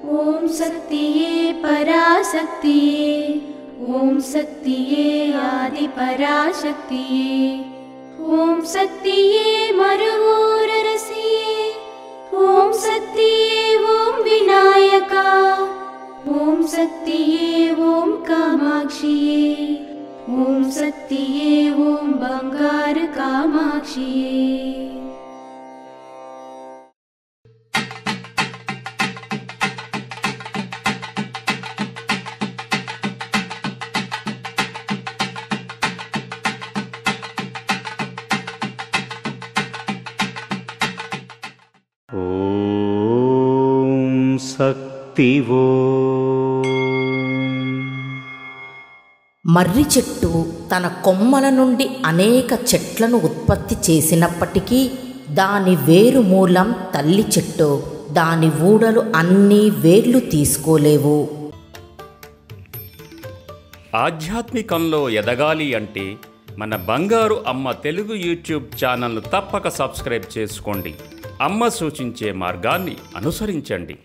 ओम शक्तिये पराशक्तिये, ओम शक्तिये आदि पराशक्तिये, ओम शक्तिये मरुवोररसिये, ओम शक्तिये ओम विनायका, ओम शक्तिये ओम कामाक्षिये, ओम शक्तिये ओम बंगार कामाक्षिये। ఓం శక్తి ఓం. మర్రి చెట్టు తన కొమ్మల నుండి అనేక చెట్లను ఉత్పత్తి చేసినప్పటికీ దాని వేరు మూలం తల్లి చెట్టు. దాని ఊడలు అన్నీ వేర్లు తీసుకోలేవు. ఆధ్యాత్మికంలో ఎదగాలి అంటే మన బంగారు అమ్మ తెలుగు యూట్యూబ్ ఛానల్ను తప్పక సబ్స్క్రైబ్ చేసుకోండి. అమ్మ సూచించే మార్గాన్ని అనుసరించండి.